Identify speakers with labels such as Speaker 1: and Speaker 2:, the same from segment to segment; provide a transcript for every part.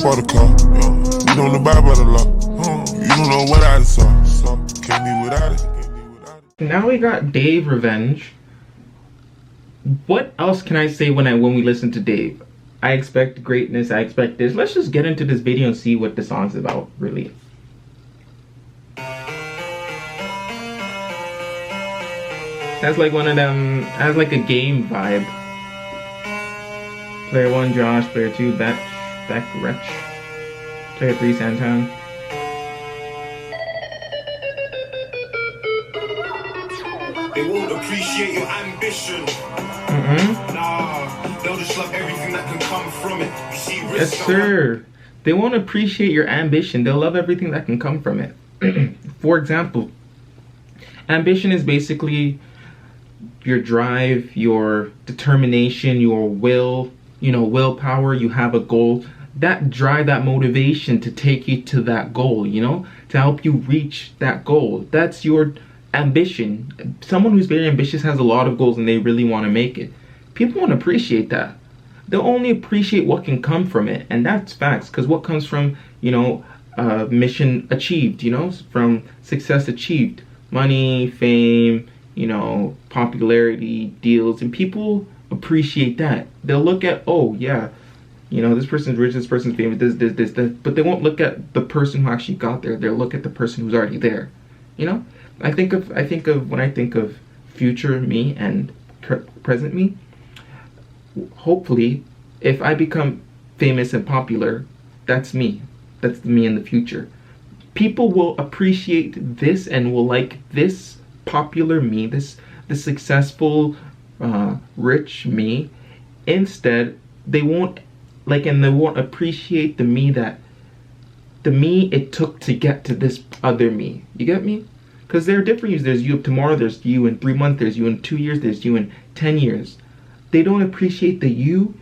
Speaker 1: For the car, you don't abide by the law. You don't know what I saw. Can't be without it.
Speaker 2: Now we got Dave Revenge. What else can I say when we listen to Dave? I expect greatness, I expect this. Let's just get into this video and see what the song's about, really. That's like one of them, has like a game vibe. Player 1, Josh. Player 2, Beck Wretch. Player 3, Santan.
Speaker 3: They won't appreciate your ambition. Nah, they'll just love everything that can come from it. You see,
Speaker 2: yes, sir. They won't appreciate your ambition. They'll love everything that can come from it. For example, ambition is basically your drive, your determination, your will, willpower. You have a goal. That drive, that motivation to take you to that goal, to help you reach that goal. That's your ambition. Someone who's very ambitious has a lot of goals and they really want to make it. People won't appreciate that. They'll only appreciate what can come from it, and that's facts. Because what comes from, mission achieved, from success achieved, money, fame, popularity, deals, and people appreciate that. They'll look at, oh yeah, this person's rich, this person's famous, this, but they won't look at the person who actually got there. They'll look at the person who's already there. I think of when I think of future me and present me. Hopefully, if I become famous and popular, that's me. That's me in the future. People will appreciate this and will like this popular me, this successful, rich me. Instead, they won't and they won't appreciate the me it took to get to this other me. You get me? Because there are different yous. There's you tomorrow, there's you in 3 months, there's you in 2 years, there's you in 10 years. They don't appreciate the you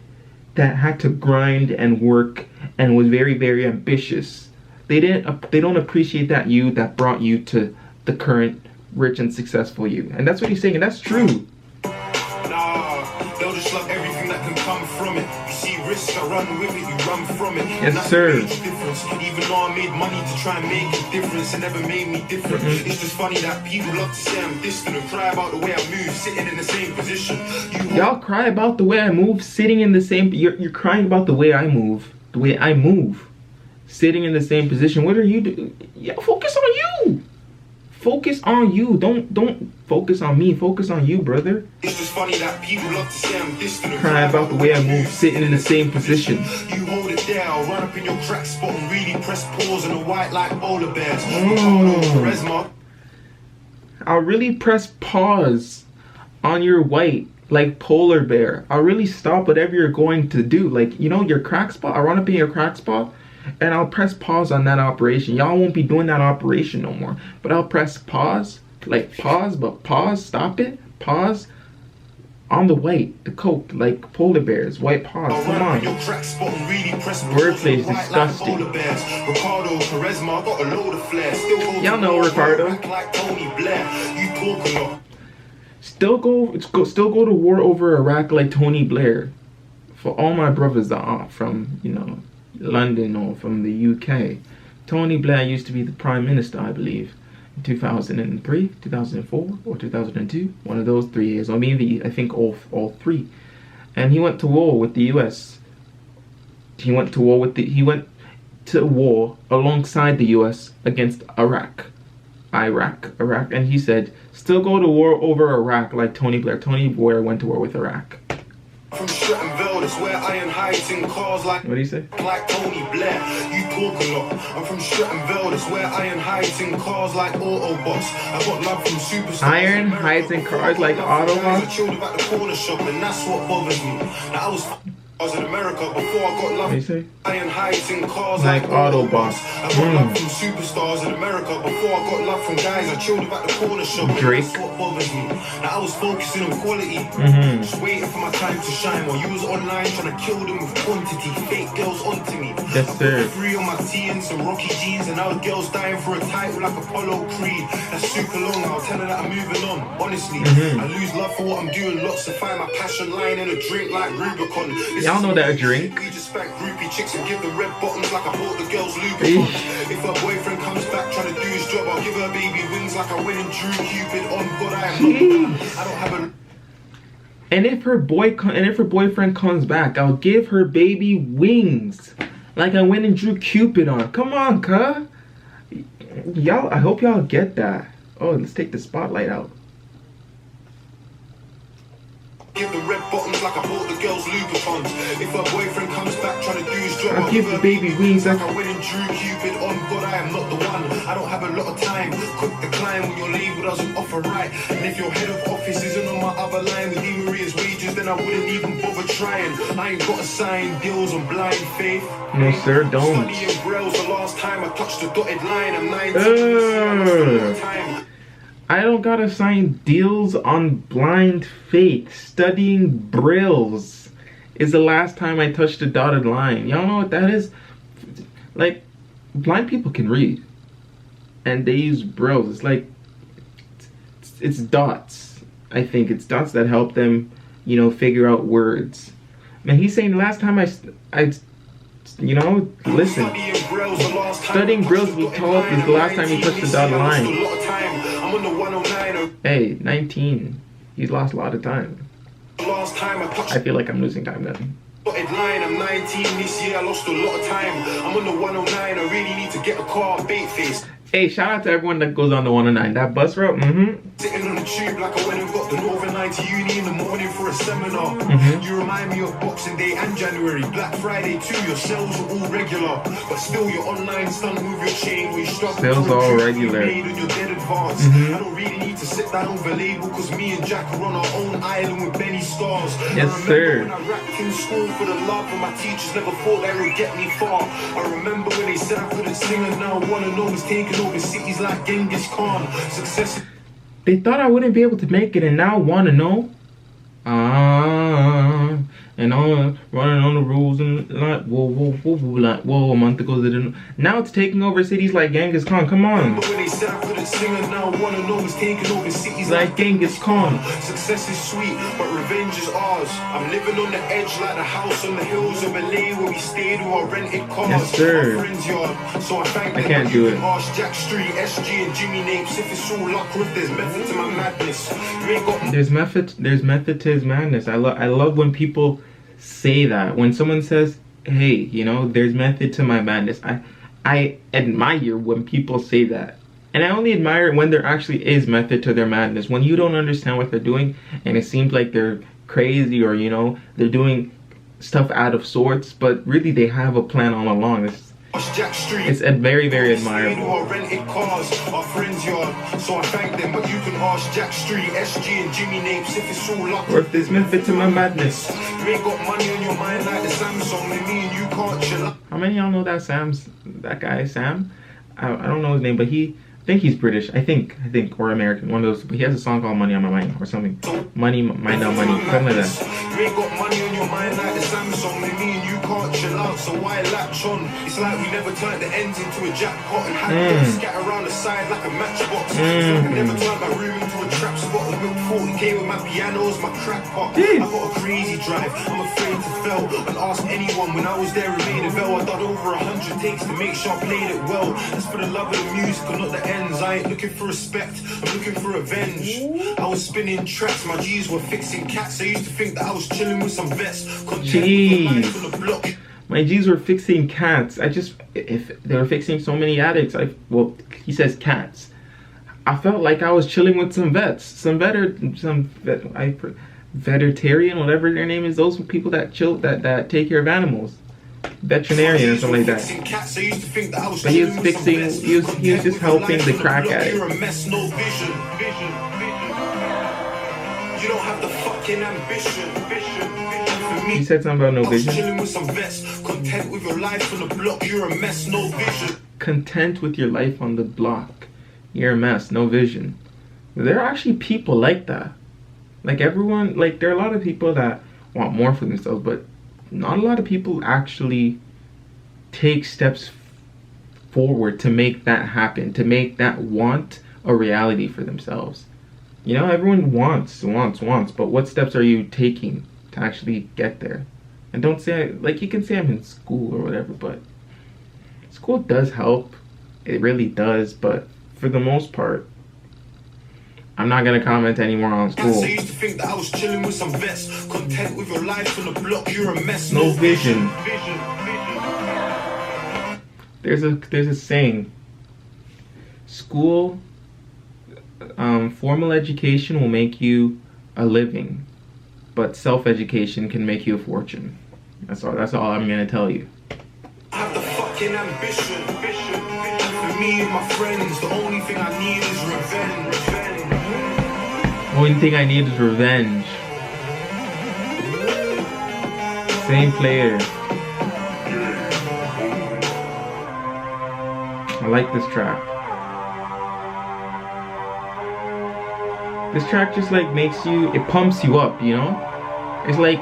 Speaker 2: that had to grind and work and was very, very ambitious. They don't appreciate that you that brought you to the current rich and successful you. And that's what he's saying, and that's true.
Speaker 3: Nah, they'll just love everything that can come from it. You see risk, I run with it, you run from it.
Speaker 2: Yes, sir.
Speaker 3: Even though I made money to try and make a difference, it never made me different. It's just funny that people love to say I'm distant and cry about the way I move, sitting in the same position.
Speaker 2: Y'all cry about the way I move, sitting in the same. You're crying about the way I move, sitting in the same position. What are you doing? Yeah, focus on you. Focus on you. Don't focus on me. Focus on you, brother.
Speaker 3: It's just funny that people love to say I'm distant.
Speaker 2: Cry about the way I move, sitting in the same position.
Speaker 3: You hold it there, I'll run up in your crack spot and really press pause on the white like polar bears.
Speaker 2: I'll really press pause on your white like polar bear. I'll really stop whatever you're going to do. Your crack spot. I'll run up in your crack spot and I'll press pause on that operation. Y'all won't be doing that operation no more. But I'll press pause. Stop it. Pause on the white, the coke, like polar bears, white pause. Come on. Wordplay is disgusting. Y'all know Ricardo. Still go to war over Iraq like Tony Blair. For all my brothers that are from, London or from the UK. Tony Blair used to be the Prime Minister, I believe, in 2003, 2004, or 2002. One of those 3 years, or maybe I think all three. And he went to war with the US. He went to war alongside the US against Iraq, and he said, still go to war over Iraq like Tony Blair. Tony Blair went to war with Iraq.
Speaker 3: From Strattonville, that's where iron hides in cars like.
Speaker 2: What do you say?
Speaker 3: Like Tony Blair, you talk a lot. I'm from Strattonville, that's where iron hides in cars like Autobots. I got love from superstars.
Speaker 2: Iron hides in cars like Autobots.
Speaker 3: I chilled about the corner shop, and that's what bothers me. Now, I was in America before I got love.
Speaker 2: What do you say?
Speaker 3: Iron hides in cars
Speaker 2: like Autobots.
Speaker 3: I got love from superstars in America before I got love from guys. I chilled about the corner shop.
Speaker 2: Drake.
Speaker 3: That's what bothers me. Now I was focusing on quality, just waiting for my time to shine. While you was online trying to kill them with quantity. Fake girls onto me.
Speaker 2: Yes, sir.
Speaker 3: Free on my iced tea and some rocky jeans. And now the girl's dying for a title like Apollo Creed. That's super long, I'll tell her that I'm moving on. Honestly, I lose love for what I'm doing. Lots to find my passion lying in a drink like Rubicon.
Speaker 2: Y'all know that drink.
Speaker 3: We just spank groupie chicks and give the red bottoms like I bought the girls lubricant. If her boyfriend comes back trying to do his job, I'll give her baby wings like I went and drew Cupid on. But I am not the man. I don't have a...
Speaker 2: And if her boyfriend comes back, I'll give her baby wings, like I went and drew Cupid on. Come on, cuh. Y'all, I hope y'all get that. Oh, let's take the spotlight out.
Speaker 3: Give the red bottoms like I bought the girls lubricants. If her boyfriend comes back trying to do his job,
Speaker 2: I'll give the baby wings
Speaker 3: like I went and drew Cupid on. But I am not the one. I don't have a lot of time. Quick decline when your label doesn't offer right. And if your head of office isn't on my other line with Di Maria's wages, then I wouldn't even bother trying. I ain't got to sign deals on blind faith.
Speaker 2: No sir, don't.
Speaker 3: Studying Braille's the last time I touched the dotted line. I'm 19.
Speaker 2: I don't gotta sign deals on blind faith. Studying Braille's is the last time I touched the dotted line. Y'all know what that is? Like, blind people can read. And they use Braille's. It's like, it's dots. I think it's dots that help them, you know, figure out words. Man, he's saying the last time I you know, listen. Studying Braille's we told is the last time he touched the dotted line. Hey, 19. He's lost a lot of time. I feel like I'm losing time then.
Speaker 3: I'm 19 this year, I lost a lot of time. I'm on the 109, I really need to get a car, bait face.
Speaker 2: Hey, shout out to everyone that goes on the 109. That bus route,
Speaker 3: Sitting on the tube like I went and got the Northern Line to uni in the morning for a seminar. You remind me of Boxing Day and January, Black Friday too. Your sales are all regular, but still your online stunt move your chain. We struggle.
Speaker 2: Sales all regular.
Speaker 3: On your dead advance. I don't really need to sit down over label because me and Jack are on our own island with Benny Stars.
Speaker 2: Yes, sir.
Speaker 3: When I rapped in school for the love and my teachers never thought they would get me far. I remember when they said I couldn't sing and now I wanna know is taking over cities like Genghis Khan. Success.
Speaker 2: They thought I wouldn't be able to make it and now want to know. And all running on the rules and like whoa, a month ago didn't. Now it's taking over cities like Genghis Khan. Come on. Like Genghis Khan.
Speaker 3: Success is sweet, but revenge is ours. I'm living on the edge like the house on the hills of LA where we stayed with our rented cars.
Speaker 2: Yes, sir.
Speaker 3: So
Speaker 2: I can't do it.
Speaker 3: Ask Jack Street, SG and Jimmy Napes if it's all luck or if there's method to my madness. You ain't got
Speaker 2: There's method to his madness. I love when people say that. When someone says, hey, you know, there's method to my madness. I admire when people say that. And I only admire it when there actually is method to their madness. When you don't understand what they're doing and it seems like they're crazy or, you know, they're doing stuff out of sorts, but really they have a plan all along. It's very, very admirable.
Speaker 3: Our rented cars, our friends' yard. So I thank them, but you can ask Jack Street, SG and Jimmy Napes if it's all luck.
Speaker 2: Or if there's method to my madness.
Speaker 3: You ain't got money on your mind like the Samsung, and me and you can't chill.
Speaker 2: How many of y'all know that guy, Sam? I don't know his name, but I think he's British. I think, or American, one of those. But he has a song called Money on My Mind or something. Money, mind on money, something like that.
Speaker 3: You ain't got money on your mind like the Samsung, and me and you can't chill out, so why latch on? It's like we never turned the ends into a jackpot and had them scatter around the side like a matchbox. It's like I never turned my room into a trap spot and built 40k with my pianos, my crack pot. I got a crazy drive, I'm afraid to fail. And ask anyone when I was there in Maynardville, I done over 100 takes to make sure I played it well. That's for the love of the music and not the ends. I ain't looking for respect, I'm looking for revenge. I was spinning tracks, my G's were fixing cats. I used to think that I was chilling with some vets.
Speaker 2: Jeez. My G's were fixing cats. If they were fixing so many addicts, well, he says cats. I felt like I was chilling with some vets, vegetarian, whatever their name is. Those people that that take care of animals, veterinarian or something like that. But he was just helping the crack addict.
Speaker 3: You don't have the fucking ambition.
Speaker 2: He said something about no vision.
Speaker 3: Chilling with some vets, content with your life on the block. You're a mess, no vision.
Speaker 2: Content with your life on the block. You're a mess, no vision. There are actually people like that. Like everyone, like there are a lot of people that want more for themselves, but not a lot of people actually take steps forward to make that happen, to make that want a reality for themselves. You know, everyone wants, but what steps are you taking to actually get there? And don't say, like, you can say I'm in school or whatever, but school does help. It really does, but for the most part, I'm not gonna comment anymore on school.
Speaker 3: I used to think that I was chilling with some vets, content with your life on the block, you're a mess.
Speaker 2: No vision. There's a saying. School, formal education will make you a living, but self-education can make you a fortune. That's all I'm gonna tell you.
Speaker 3: I have the fucking ambition. For me and my friends, the only thing I need is revenge.
Speaker 2: Only thing I need is revenge. Same player. I like this track. This track just like makes you, it pumps you up, you know? It's like,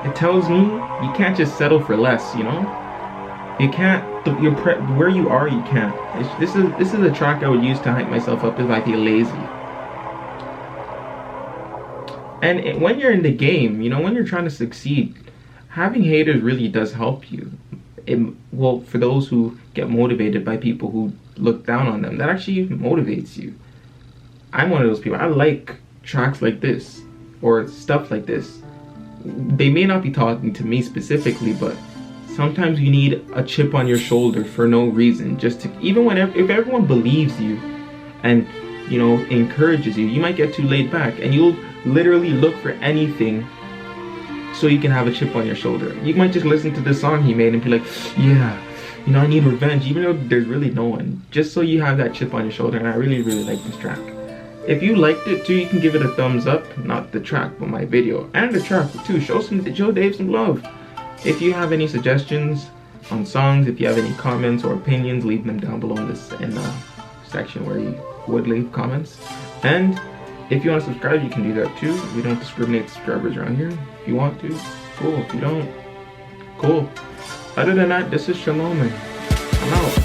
Speaker 2: it tells me you can't just settle for less, you know? You can't, where you are, you can't. This is a track I would use to hype myself up if I feel lazy. And when you're in the game, you know, when you're trying to succeed, having haters really does help you. Well, for those who get motivated by people who look down on them, that actually motivates you. I'm one of those people. I like tracks like this or stuff like this. They may not be talking to me specifically, but sometimes you need a chip on your shoulder for no reason. Just to, if everyone believes you and, you know, encourages you, you might get too laid back and you'll literally look for anything so you can have a chip on your shoulder. You might just listen to the song he made and be like, yeah, you know, I need revenge, even though there's really no one. Just so you have that chip on your shoulder. And I really, really like this track. If you liked it too, you can give it a thumbs up. Not the track, but my video. And the track too. Show Dave some love. If you have any suggestions on songs, if you have any comments or opinions, leave them down below in the section where you would leave comments. And if you want to subscribe, you can do that too. We don't discriminate subscribers around here. If you want to, cool. If you don't, cool. Other than that, this is Shalom, and I'm out.